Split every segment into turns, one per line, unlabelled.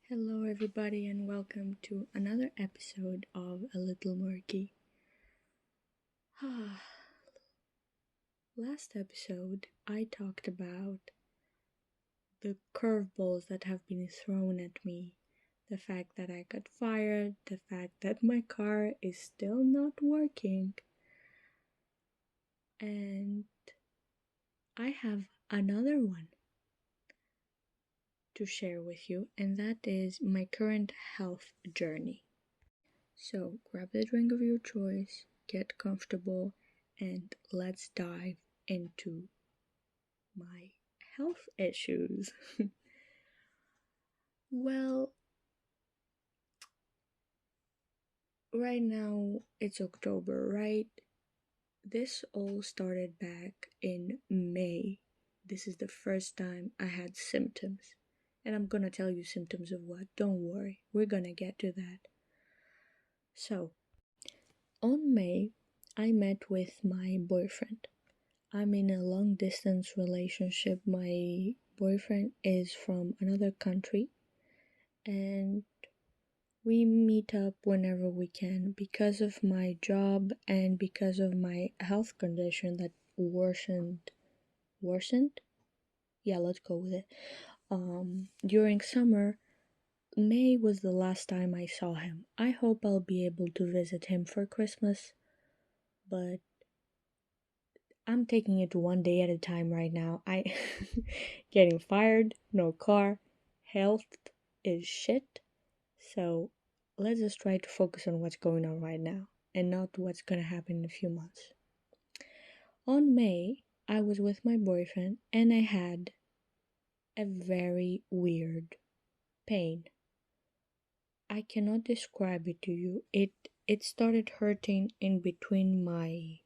Hello, everybody, and welcome to another episode of A Little Murky. Last episode, I talked about the curveballs that have been thrown at me, the fact that I got fired, the fact that my car is still not working, and I have another one to share with you, and that is my current health journey. So grab the drink of your choice, get comfortable, and let's dive into my health issues. Well, right now it's October, right? This all started back in May. This is the first time I had symptoms. And I'm gonna tell you symptoms of what. Don't worry, we're gonna get to that. So, on May, I met with my boyfriend. I'm in a long distance relationship. My boyfriend is from another country and we meet up whenever we can because of my job and because of my health condition that worsened? Yeah, let's go with it. During summer, May was the last time I saw him. I hope I'll be able to visit him for Christmas, but I'm taking it one day at a time right now. Getting fired, no car, health is shit. So let's just try to focus on what's going on right now and not what's gonna happen in a few months. On May, I was with my boyfriend and I had a very weird pain. I cannot describe it to you. It started hurting in between my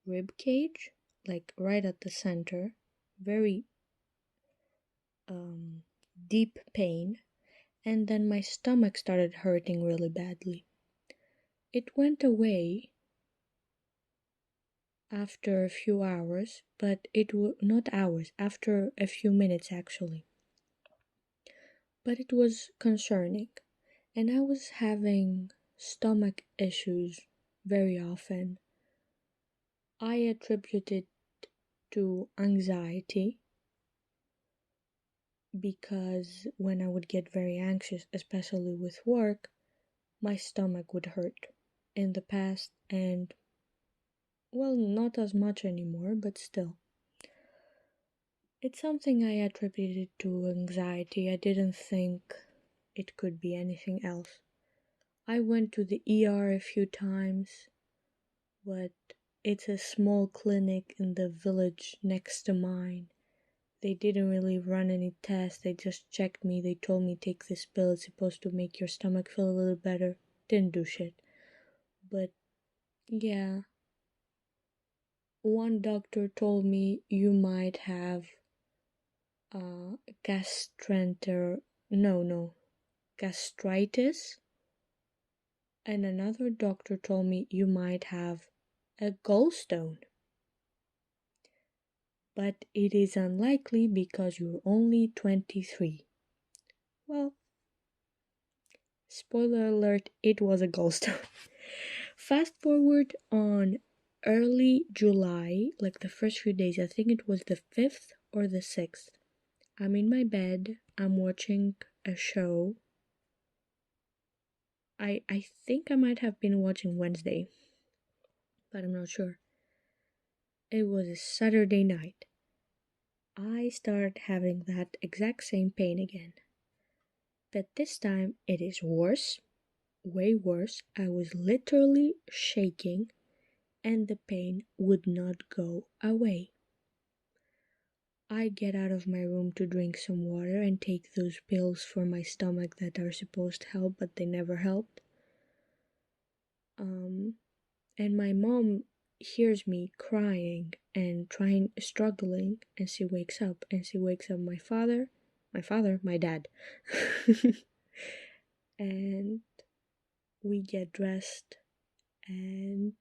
rib cage, like right at the center, very deep pain, and then my stomach started hurting really badly. It went away after a few hours, but not hours, after a few minutes actually. But it was concerning, and I was having stomach issues very often. I attribute it to anxiety because when I would get very anxious, especially with work, my stomach would hurt in the past, and well, not as much anymore, but still. It's something I attributed to anxiety. I didn't think it could be anything else. I went to the ER a few times, but it's a small clinic in the village next to mine. They didn't really run any tests, they just checked me, they told me take this pill, it's supposed to make your stomach feel a little better. Didn't do shit. But yeah, one doctor told me you might have gastritis, and another doctor told me you might have a gallstone. But it is unlikely because you're only 23. Well, spoiler alert, it was a gallstone. Fast forward on early July, like the first few days, I think it was the 5th or the 6th. I'm in my bed, I'm watching a show. I think I might have been watching Wednesday, but I'm not sure. It was a Saturday night. I started having that exact same pain again. But this time it is worse, way worse. I was literally shaking and the pain would not go away. I get out of my room to drink some water and take those pills for my stomach that are supposed to help, but they never helped. And my mom hears me crying and struggling, and she wakes up my dad. And we get dressed, and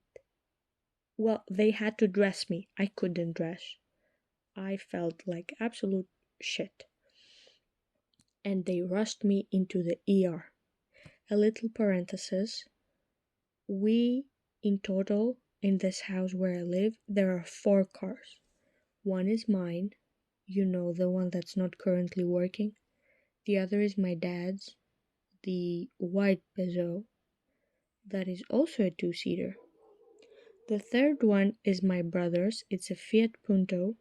well, they had to dress me. I couldn't dress. I felt like absolute shit. and they rushed me into the ER. A little parenthesis, we in total in this house where I live, there are 4 cars. One is mine, the one that's not currently working. The other is my dad's, the white Peugeot, that is also a 2-seater. The third one is my brother's. It's a Fiat Punto.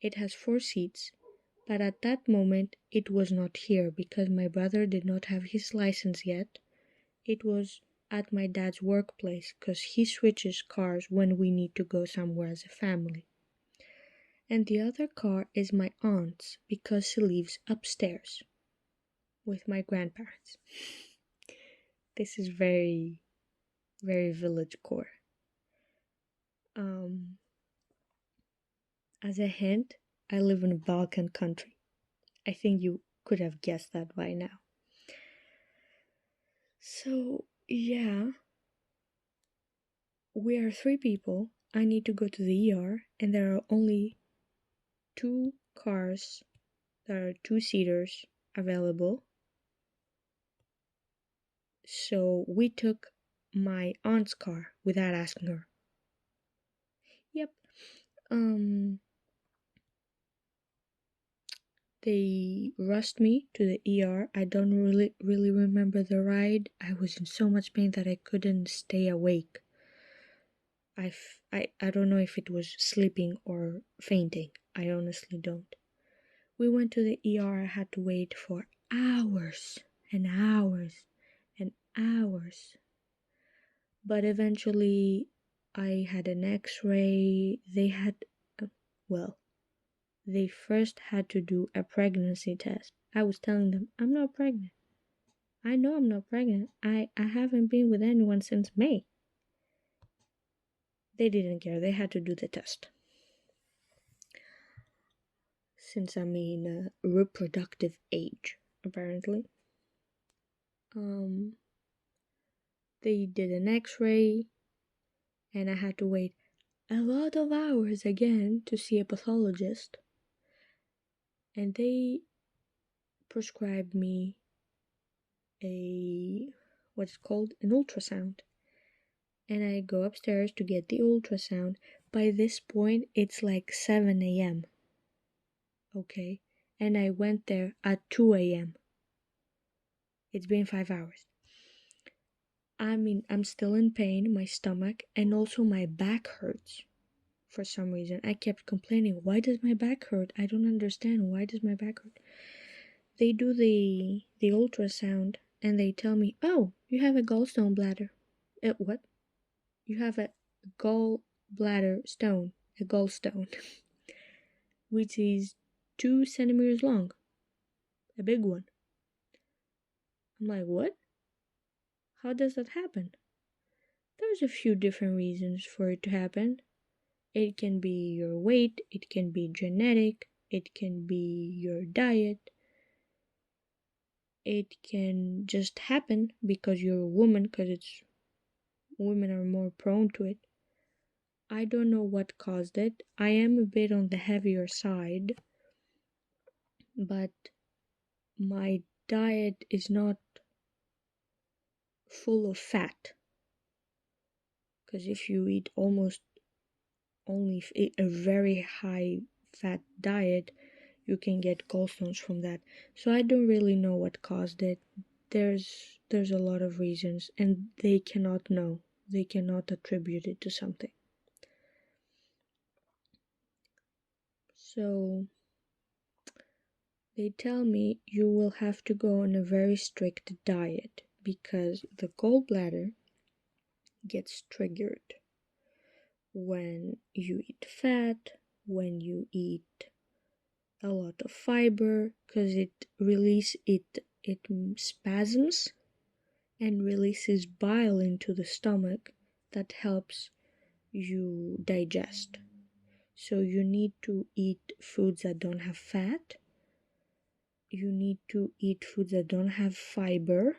It has 4 seats, but at that moment it was not here because my brother did not have his license yet. It was at my dad's workplace because he switches cars when we need to go somewhere as a family. And the other car is my aunt's because she lives upstairs with my grandparents. This is very, very village core. As a hint, I live in a Balkan country. I think you could have guessed that by now. So, yeah, we are 3 people. I need to go to the ER, and there are only 2 cars that are 2-seaters available. So we took my aunt's car without asking her. Yep. They rushed me to the ER. I don't really remember the ride. I was in so much pain that I couldn't stay awake. I don't know if it was sleeping or fainting. I honestly don't. We went to the ER. I had to wait for hours and hours and hours. But eventually I had an x-ray. They first had to do a pregnancy test. I was telling them, I'm not pregnant. I know I'm not pregnant. I haven't been with anyone since May. They didn't care. They had to do the test. Since I'm in a reproductive age, apparently. They did an x-ray, and I had to wait a lot of hours again to see a pathologist. And they prescribed me what's called an ultrasound. And I go upstairs to get the ultrasound. By this point, it's like 7 a.m. Okay? And I went there at 2 a.m. It's been 5 hours. I'm still in pain, my stomach, and also my back hurts. For some reason, I kept complaining, why does my back hurt? I don't understand, why does my back hurt? They do the ultrasound, and they tell me, oh, you have a gallstone bladder. What? You have a gallbladder stone, a gallstone, which is 2 centimeters long, a big one. I'm like, what? How does that happen? There's a few different reasons for it to happen. It can be your weight, it can be genetic, it can be your diet. It can just happen because you're a woman, because women are more prone to it. I don't know what caused it. I am a bit on the heavier side, but my diet is not full of fat. Because if you eat almost only a very high fat diet, you can get gallstones from that. So I don't really know what caused it. There's a lot of reasons, and they cannot know. They cannot attribute it to something. So they tell me you will have to go on a very strict diet because the gallbladder gets triggered when you eat fat, when you eat a lot of fiber, because it spasms and releases bile into the stomach that helps you digest. So you need to eat foods that don't have fat. You need to eat foods that don't have fiber,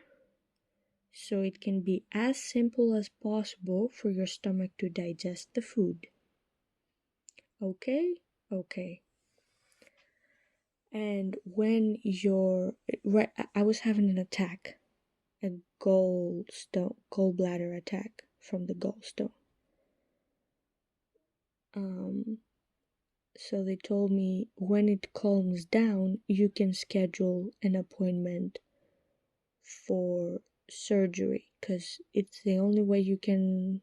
so it can be as simple as possible for your stomach to digest the food. Okay? Okay. And when I was having an attack, a gallbladder attack from the gallstone. So they told me when it calms down, you can schedule an appointment for surgery, because it's the only way you can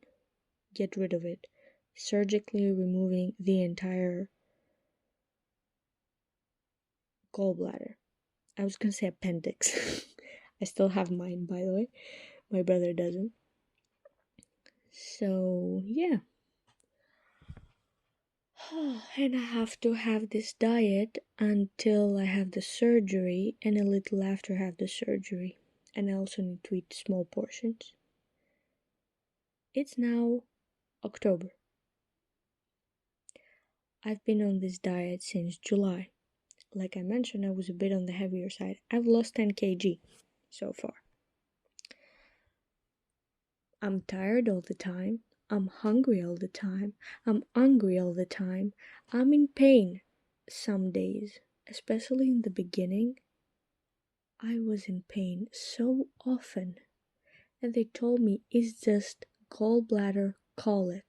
get rid of it, surgically removing the entire gallbladder. I was gonna say appendix. I still have mine, by the way. My brother doesn't. So, yeah. And I have to have this diet until I have the surgery and a little after I have the surgery. And I also need to eat small portions. It's now October. I've been on this diet since July. Like I mentioned, I was a bit on the heavier side. I've lost 10 kg so far. I'm tired all the time. I'm hungry all the time. I'm angry all the time. I'm in pain some days, especially in the beginning. I was in pain so often, and they told me it's just gallbladder colic.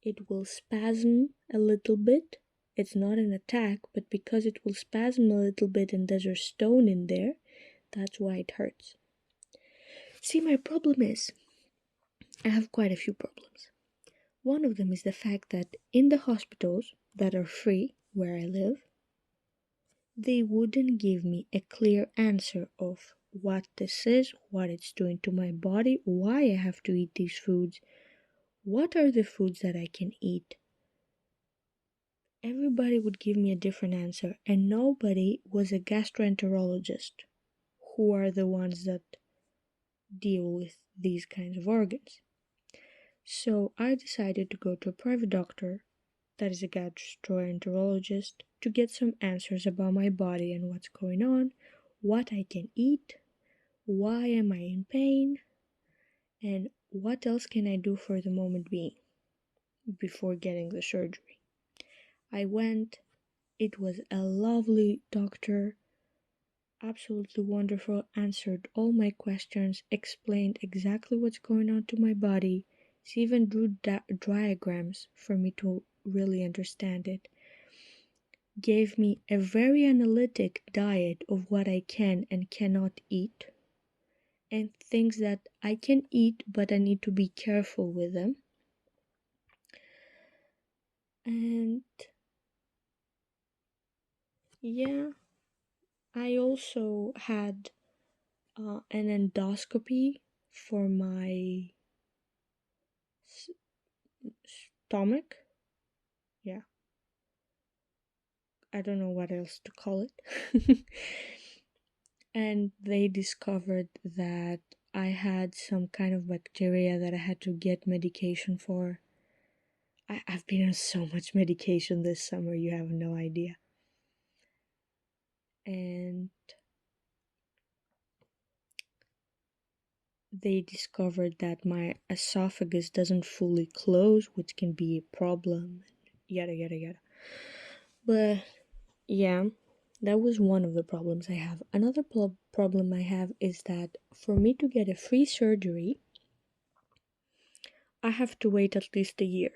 It will spasm a little bit. It's not an attack, but because it will spasm a little bit and there's a stone in there, that's why it hurts. See, my problem is, I have quite a few problems. One of them is the fact that in the hospitals that are free where I live, they wouldn't give me a clear answer of what this is, what it's doing to my body, why I have to eat these foods, what are the foods that I can eat. Everybody would give me a different answer, and nobody was a gastroenterologist, who are the ones that deal with these kinds of organs. So I decided to go to a private doctor that is a gastroenterologist to get some answers about my body and what's going on, what I can eat, why am I in pain, and what else can I do for the moment being before getting the surgery. I went. It was a lovely doctor, absolutely wonderful, answered all my questions, explained exactly what's going on to my body. She even drew diagrams for me to really understand it. Gave me a very analytic diet of what I can and cannot eat, and things that I can eat but I need to be careful with them. And yeah, I also had an endoscopy for my stomach. Yeah, I don't know what else to call it. And they discovered that I had some kind of bacteria that I had to get medication for. I've been on so much medication this summer, you have no idea. And they discovered that my esophagus doesn't fully close, which can be a problem, yada yada yada. But yeah, that was one of the problems I have. Another problem I have is that for me to get a free surgery, I have to wait at least a year.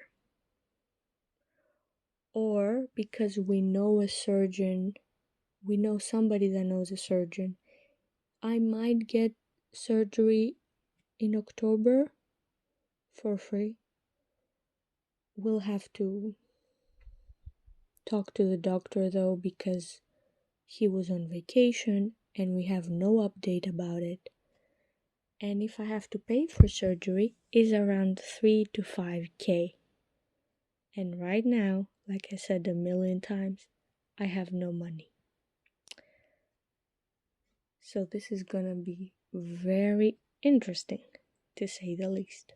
Or because we know a surgeon, we know somebody that knows a surgeon, I might get surgery in October for free. We'll have to talk to the doctor though, because he was on vacation and we have no update about it. And if I have to pay for surgery, is around 3 to 5K. And right now, like I said a million times, I have no money. So this is gonna be very interesting, to say the least.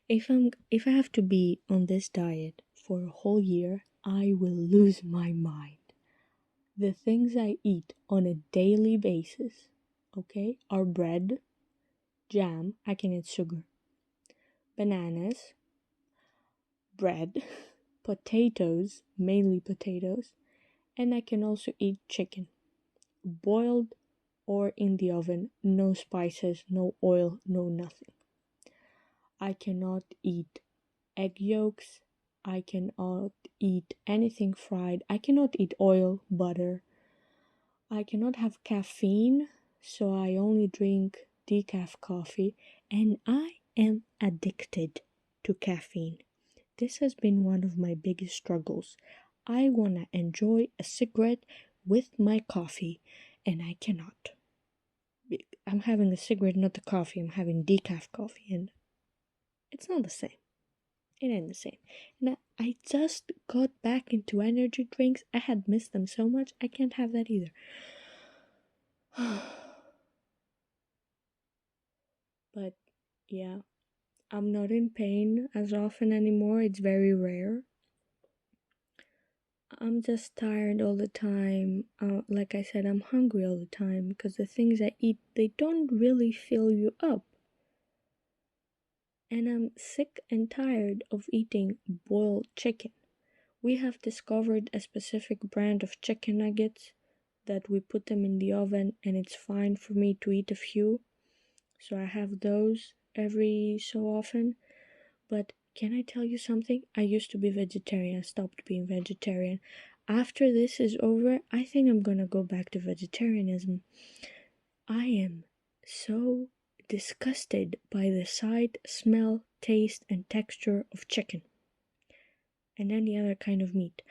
If I have to be on this diet for a whole year, I will lose my mind. The things I eat on a daily basis, okay, are bread, jam, I can eat sugar, bananas, bread, potatoes, mainly potatoes, And I can also eat chicken, boiled or in the oven, no spices, no oil, no nothing. I cannot eat egg yolks. I cannot eat anything fried. I cannot eat oil, butter. I cannot have caffeine, so I only drink decaf coffee, and I am addicted to caffeine. This has been one of my biggest struggles. I want to enjoy a cigarette with my coffee, and I cannot. I'm having a cigarette, not the coffee. I'm having decaf coffee, and it's not the same. It ain't the same. And I just got back into energy drinks. I had missed them so much. I can't have that either. But yeah, I'm not in pain as often anymore. It's very rare. I'm just tired all the time. Like I said, I'm hungry all the time because the things I eat, they don't really fill you up. And I'm sick and tired of eating boiled chicken. We have discovered a specific brand of chicken nuggets that we put them in the oven and it's fine for me to eat a few. So I have those every so often. But can I tell you something? I used to be vegetarian. I stopped being vegetarian. After this is over, I think I'm gonna go back to vegetarianism. I am so disgusted by the sight, smell, taste, and texture of chicken and any other kind of meat.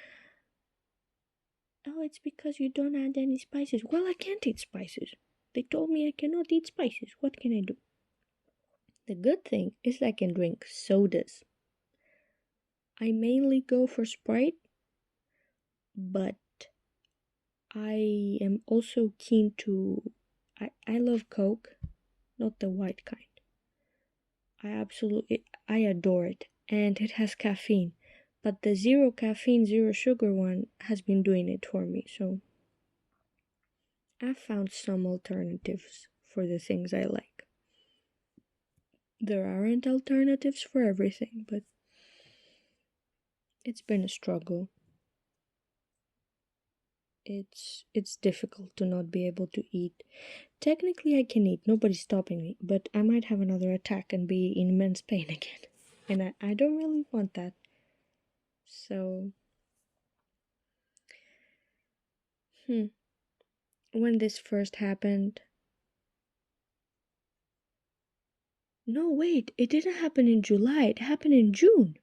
Oh, it's because you don't add any spices. Well, I can't eat spices. They told me I cannot eat spices. What can I do? The good thing is I can drink sodas. I mainly go for Sprite, but I am also keen to. I love Coke, not the white kind. I adore it, and it has caffeine. But the zero caffeine, zero sugar one has been doing it for me, so I've found some alternatives for the things I like. There aren't alternatives for everything, but it's been a struggle. It's difficult to not be able to eat. Technically I can eat, nobody's stopping me, but I might have another attack and be in immense pain again. And I don't really want that. So when this first happened, no, wait, it didn't happen in July, it happened in June.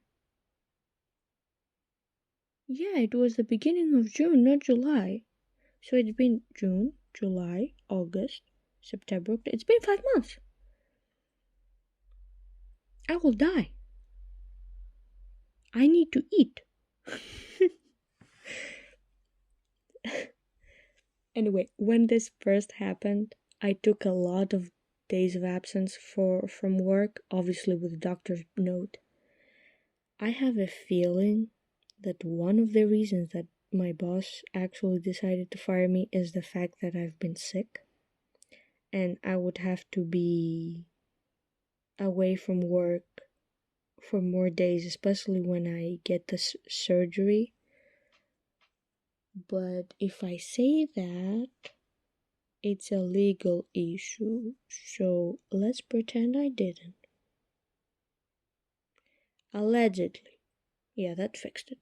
Yeah, it was the beginning of June, not July. So it's been June, July, August, September. It's been 5 months. I will die. I need to eat. Anyway, when this first happened, I took a lot of days of absence from work, obviously with a doctor's note. I have a feeling that one of the reasons that my boss actually decided to fire me is the fact that I've been sick and I would have to be away from work for more days, especially when I get this surgery. But if I say that, it's a legal issue, so let's pretend I didn't. Allegedly. Yeah, that fixed it.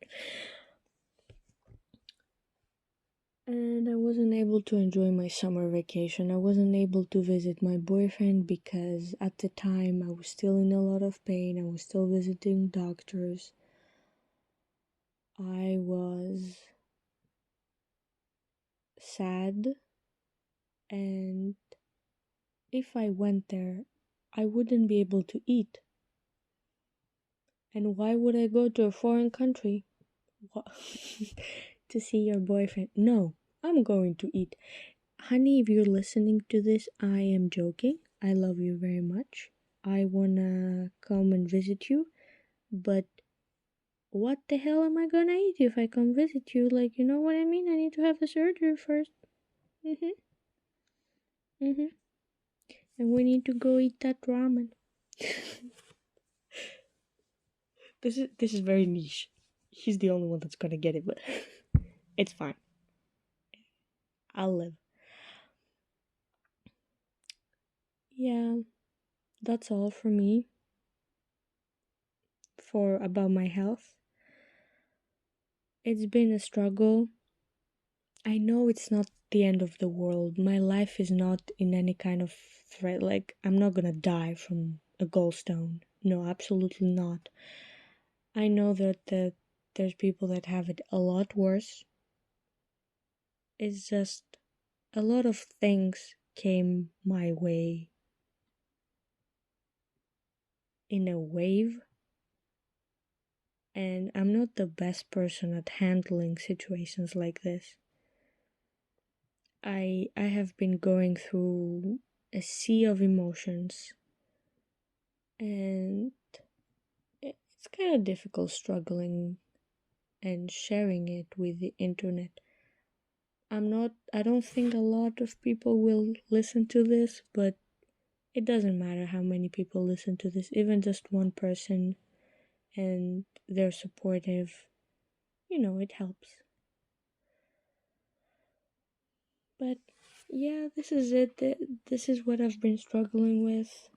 And I wasn't able to enjoy my summer vacation. I wasn't able to visit my boyfriend because at the time I was still in a lot of pain. I was still visiting doctors. I was sad, and if I went there, I wouldn't be able to eat. And why would I go to a foreign country to see your boyfriend? No, I'm going to eat. Honey, if you're listening to this, I am joking. I love you very much. I wanna come and visit you, but what the hell am I gonna eat if I come visit you? Like, you know what I mean? I need to have the surgery first. And we need to go eat that ramen. This is very niche. He's the only one that's gonna get it, but it's fine. I'll live. Yeah, that's all for me for about my health. It's been a struggle. I know it's not the end of the world. My life is not in any kind of threat. Like, I'm not gonna die from a gallstone. No, absolutely not. I know that there's people that have it a lot worse. It's just a lot of things came my way in a wave, and I'm not the best person at handling situations like this. I have been going through a sea of emotions, and it's kind of difficult struggling and sharing it with the internet. I don't think a lot of people will listen to this, but it doesn't matter how many people listen to this, even just one person, and they're supportive, it helps. But yeah, this is it. This is what I've been struggling with.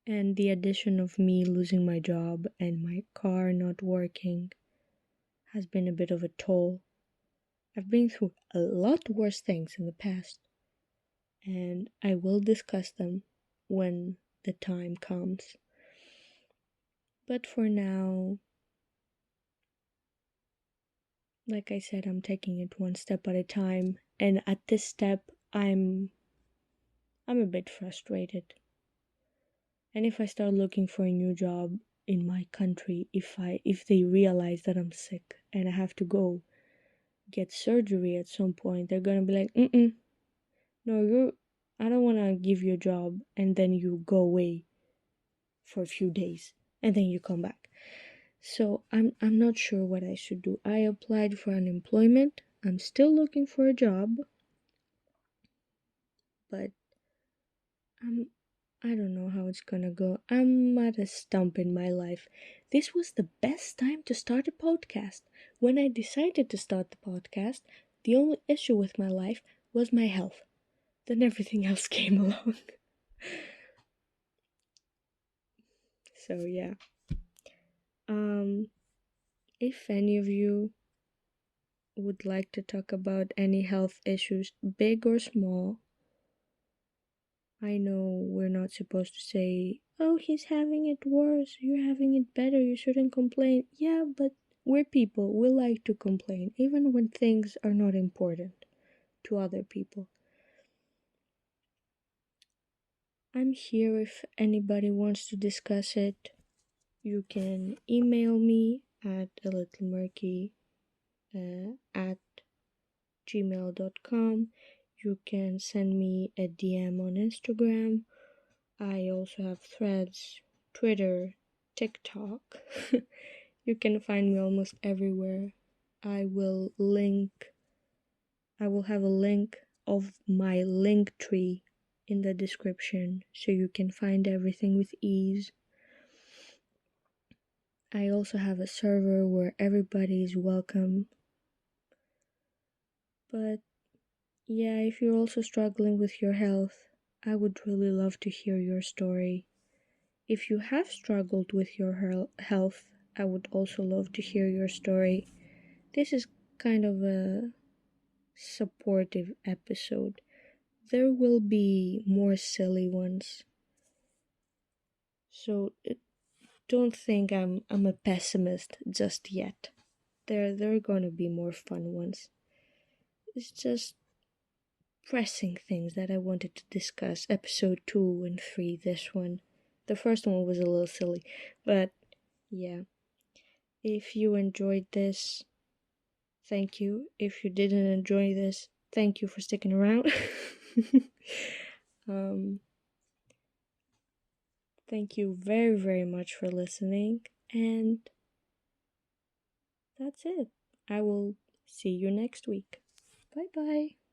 And the addition of me losing my job and my car not working has been a bit of a toll. I've been through a lot worse things in the past, and I will discuss them when the time comes. But for now, like I said, I'm taking it one step at a time, and at this step, I'm a bit frustrated. And if I start looking for a new job in my country, if they realize that I'm sick and I have to go get surgery at some point, they're gonna be like, no, I don't wanna give you a job, and then you go away for a few days and then you come back. So I'm not sure what I should do. I applied for unemployment. I'm still looking for a job, but I don't know how it's gonna go. I'm at a stump in my life. This was the best time to start a podcast. When I decided to start the podcast, the only issue with my life was my health. Then everything else came along. So yeah. If any of you would like to talk about any health issues, big or small, I know we're not supposed to say, oh, he's having it worse, you're having it better, you shouldn't complain. Yeah, but we're people, we like to complain, even when things are not important to other people. I'm here if anybody wants to discuss it. You can email me at a little murky at gmail.com. You can send me a DM on Instagram. I also have Threads, Twitter, TikTok. You can find me almost everywhere. I will have a link of my link tree in the description so you can find everything with ease. I also have a server where everybody is welcome. But yeah, if you're also struggling with your health, I would really love to hear your story. If you have struggled with your health, I would also love to hear your story. This is kind of a supportive episode. There will be more silly ones. So don't think I'm a pessimist just yet. There are gonna be more fun ones. It's just pressing things that I wanted to discuss. Episode 2 and 3, this one. The first one was a little silly, but yeah. If you enjoyed this, thank you. If you didn't enjoy this, thank you for sticking around. Thank you very, very much for listening, and that's it. I will see you next week. Bye bye.